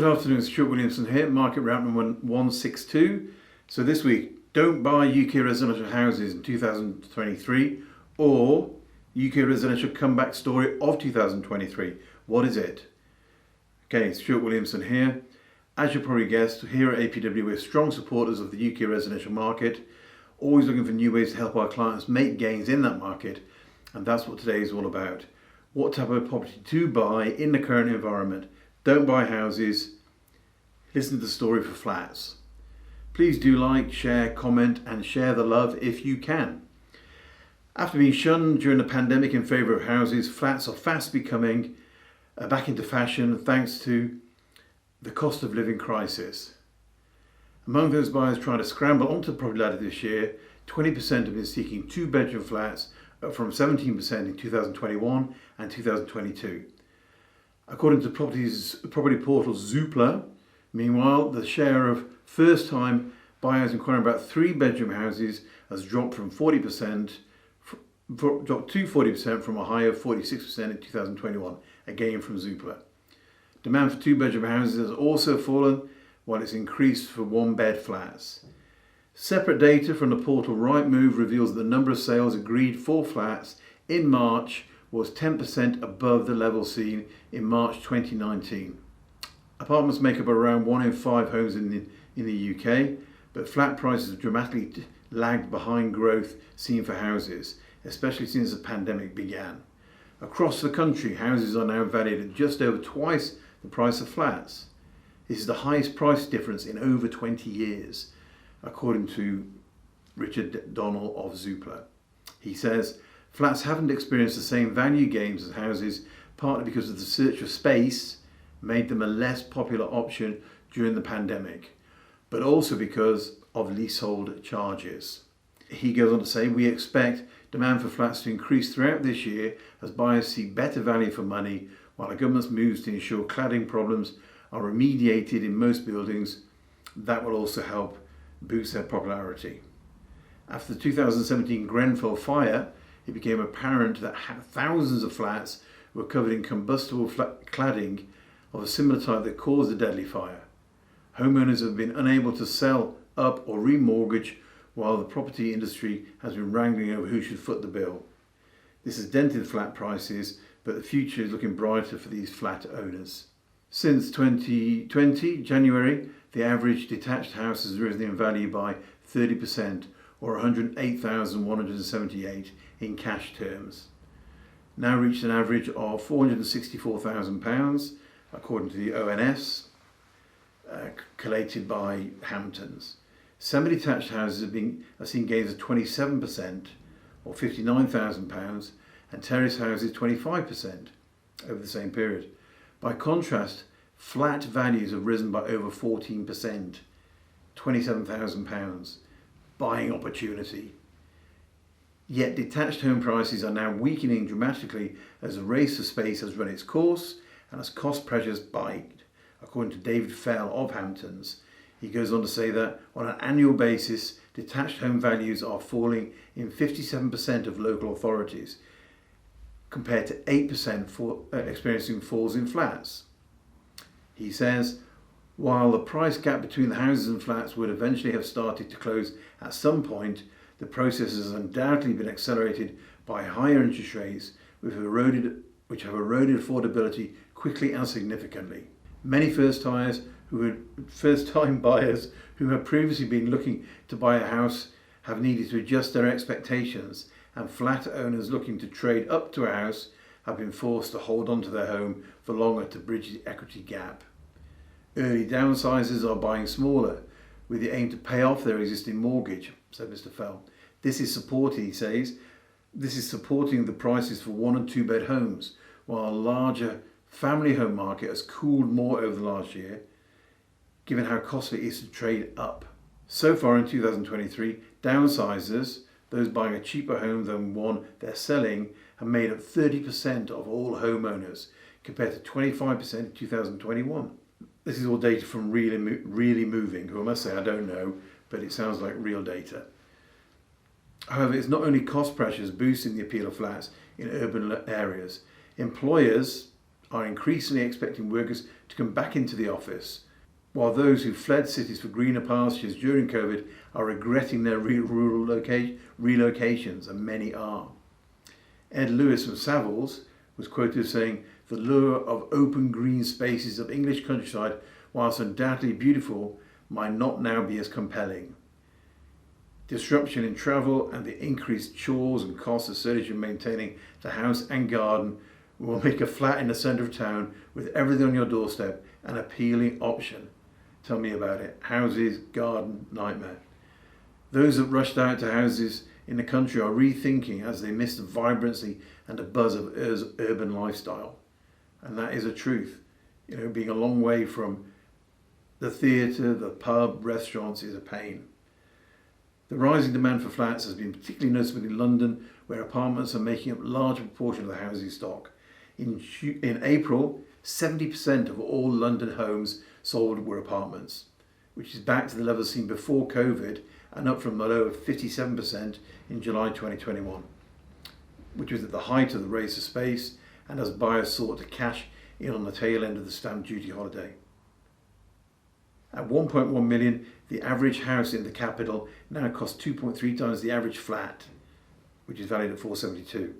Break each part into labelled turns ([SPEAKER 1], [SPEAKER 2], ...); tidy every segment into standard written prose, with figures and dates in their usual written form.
[SPEAKER 1] Good afternoon, Stuart Williamson here, market wrap number 162. So this week, don't buy UK residential houses in 2023 or UK residential comeback story of 2023. What is it? Okay, Stuart Williamson here. As you probably guessed, here at APW we're strong supporters of the UK residential market, always looking for new ways to help our clients make gains in that market, and that's what today is all about. What type of property to buy in the current environment. Don't buy houses, listen to the story for flats. Please do like, share, comment and share the love if you can. After being shunned during the pandemic in favour of houses, flats are fast becoming back into fashion thanks to the cost of living crisis. Among those buyers trying to scramble onto the property ladder this year, 20% have been seeking two-bedroom flats, up from 17% in 2021 and 2022. According to property portal Zoopla, meanwhile, the share of first-time buyers inquiring about three-bedroom houses has dropped to 40% from a high of 46% in 2021, again from Zoopla. Demand for two-bedroom houses has also fallen, while it's increased for one-bed flats. Separate data from the portal Rightmove reveals that the number of sales agreed for flats in March was 10% above the level seen in March 2019. Apartments make up around 1 in 5 homes in the UK, but flat prices have dramatically lagged behind growth seen for houses, especially since the pandemic began. Across the country, houses are now valued at just over twice the price of flats. This is the highest price difference in over 20 years, according to Richard Donnell of Zoopla. He says, flats haven't experienced the same value gains as houses, partly because of the search for space made them a less popular option during the pandemic, but also because of leasehold charges. He goes on to say, we expect demand for flats to increase throughout this year as buyers seek better value for money, while the government moves to ensure cladding problems are remediated in most buildings. That will also help boost their popularity. After the 2017 Grenfell fire, it became apparent that thousands of flats were covered in combustible cladding of a similar type that caused the deadly fire. Homeowners have been unable to sell up or remortgage, while the property industry has been wrangling over who should foot the bill. This has dented flat prices, but the future is looking brighter for these flat owners. Since 2020, January, the average detached house has risen in value by 30%, or £108,178 in cash terms. Now reached an average of £464,000, according to the ONS, collated by Hamptons. Semi-detached houses have seen gains of 27%, or £59,000, and terrace houses 25% over the same period. By contrast, flat values have risen by over 14%, £27,000, buying opportunity. Yet detached home prices are now weakening dramatically as the race for space has run its course and as cost pressures bite, according to David Fell of Hamptons. He goes on to say that on an annual basis, detached home values are falling in 57% of local authorities, compared to 8% experiencing falls in flats. He says, while the price gap between the houses and flats would eventually have started to close at some point, the process has undoubtedly been accelerated by higher interest rates, which have eroded affordability quickly and significantly. Many first-time buyers who have previously been looking to buy a house have needed to adjust their expectations, and flat owners looking to trade up to a house have been forced to hold on to their home for longer to bridge the equity gap. Early downsizers are buying smaller, with the aim to pay off their existing mortgage, said Mr. Fell. He says, this is supporting the prices for 1 and 2 bed homes, while a larger family home market has cooled more over the last year, given how costly it is to trade up. So far in 2023, downsizers, those buying a cheaper home than one they're selling, have made up 30% of all homeowners, compared to 25% in 2021. This is all data from Really Moving, who I must say I don't know, but it sounds like real data. However, it's not only cost pressures boosting the appeal of flats in urban areas. Employers are increasingly expecting workers to come back into the office, while those who fled cities for greener pastures during COVID are regretting their rural relocations, and many are. Ed Lewis from Savills was quoted as saying, "The lure of open green spaces of English countryside, whilst undoubtedly beautiful, might not now be as compelling. Disruption in travel and the increased chores and costs associated with maintaining the house and garden will make a flat in the centre of town with everything on your doorstep an appealing option." Tell me about it. Houses, garden, nightmare. Those that rushed out to houses in the country are rethinking as they miss the vibrancy and the buzz of urban lifestyle. And that is a truth. Being a long way from the theatre, the pub, restaurants is a pain. The rising demand for flats has been particularly noticeable in London, where apartments are making up a larger proportion of the housing stock. In April, 70% of all London homes sold were apartments, which is back to the levels seen before COVID and up from the low of 57% in July 2021, which was at the height of the race for space and as buyers sought to cash in on the tail end of the stamp duty holiday. At 1.1 million, the average house in the capital now costs 2.3 times the average flat, which is valued at 472.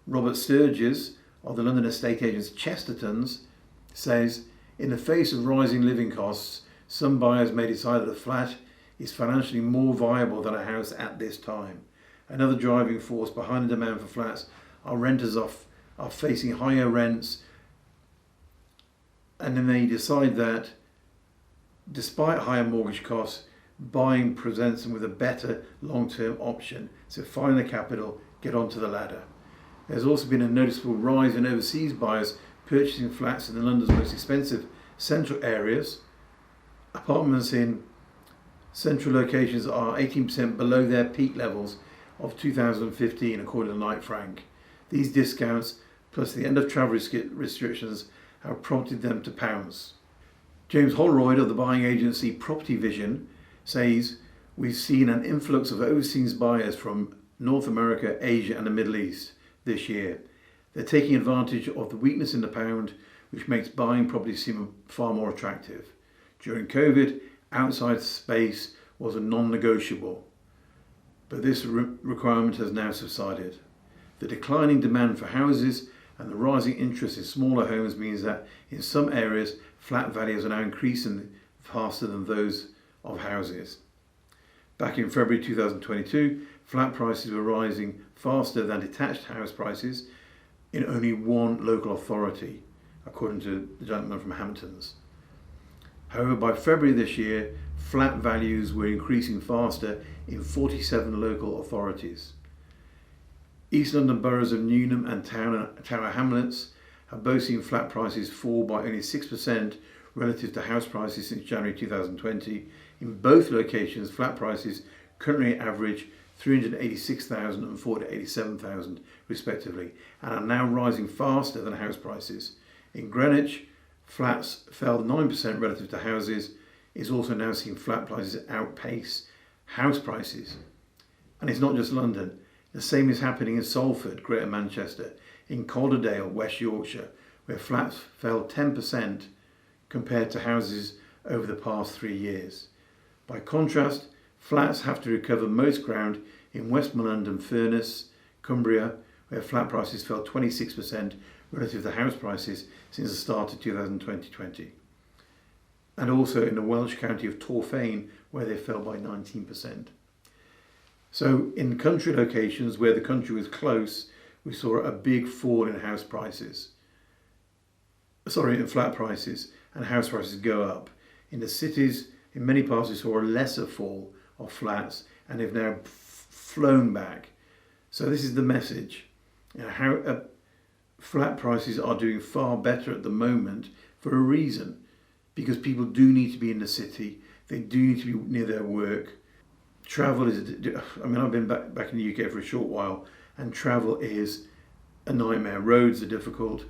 [SPEAKER 1] Robert Sturges of the London estate agents Chesterton's says, "In the face of rising living costs, some buyers may decide that a flat is financially more viable than a house at this time. Another driving force behind the demand for flats are renters are facing higher rents, and then they decide that despite higher mortgage costs, buying presents them with a better long-term option. So find the capital, get onto the ladder." There's also been a noticeable rise in overseas buyers purchasing flats in London's most expensive central areas. Apartments in central locations are 18% below their peak levels of 2015, according to Knight Frank. These discounts, plus the end of travel restrictions, have prompted them to pounce. James Holroyd of the buying agency Property Vision says, "We've seen an influx of overseas buyers from North America, Asia and the Middle East this year. They're taking advantage of the weakness in the pound, which makes buying property seem far more attractive. During COVID, outside space was a non-negotiable, but this requirement has now subsided. The declining demand for houses and the rising interest in smaller homes means that in some areas, flat values are now increasing faster than those of houses. Back in February 2022, flat prices were rising faster than detached house prices in only one local authority, according to the gentleman from Hamptons. However, by February this year, flat values were increasing faster in 47 local authorities. East London boroughs of Newnham and Tower Hamlets have both seen flat prices fall by only 6% relative to house prices since January 2020. In both locations, flat prices currently average 386,000 and 487,000 respectively, and are now rising faster than house prices. In Greenwich, flats fell 9% relative to houses, is also now seeing flat prices outpace house prices. And it's not just London. The same is happening in Salford, Greater Manchester, in Calderdale, West Yorkshire, where flats fell 10% compared to houses over the past 3 years. By contrast, flats have to recover most ground in Westmoreland and Furness, Cumbria, where flat prices fell 26% relative to house prices since the start of 2020. And also in the Welsh county of Torfaen, where they fell by 19%. So in country locations where the country was close, we saw a big fall in flat prices, and house prices go up. In the cities, in many parts, we saw a lesser fall of flats, and they've now flown back. So this is the message. Flat prices are doing far better at the moment for a reason, because people do need to be in the city, they do need to be near their work. Travel is, I've been back in the UK for a short while, and travel is a nightmare. Roads are difficult,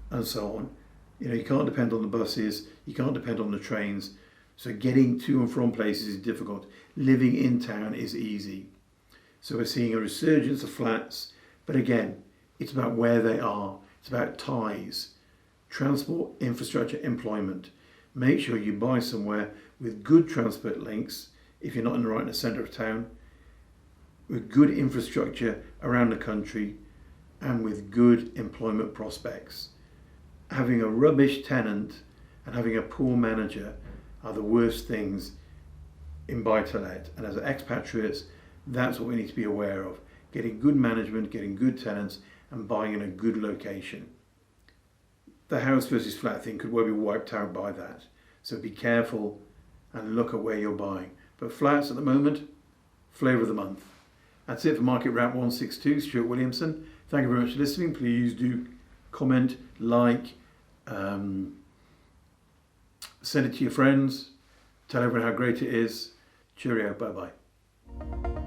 [SPEAKER 1] and so on. You can't depend on the buses, you can't depend on the trains, so getting to and from places is difficult. Living in town is easy. So we're seeing a resurgence of flats, but again, it's about where they are. It's about ties. transport, infrastructure, employment. Make sure you buy somewhere with good transport links, if you're not right in the centre of town, with good infrastructure around the country, and with good employment prospects. Having a rubbish tenant and having a poor manager are the worst things in buy-to-let. And as expatriates, that's what we need to be aware of. Getting good management, getting good tenants, and buying in a good location. The house versus flat thing could well be wiped out by that. So be careful and look at where you're buying. But flats at the moment, flavour of the month. That's it for Market Wrap 162, Stuart Williamson. Thank you very much for listening. Please do comment, like, send it to your friends, tell everyone how great it is. Cheerio, bye-bye.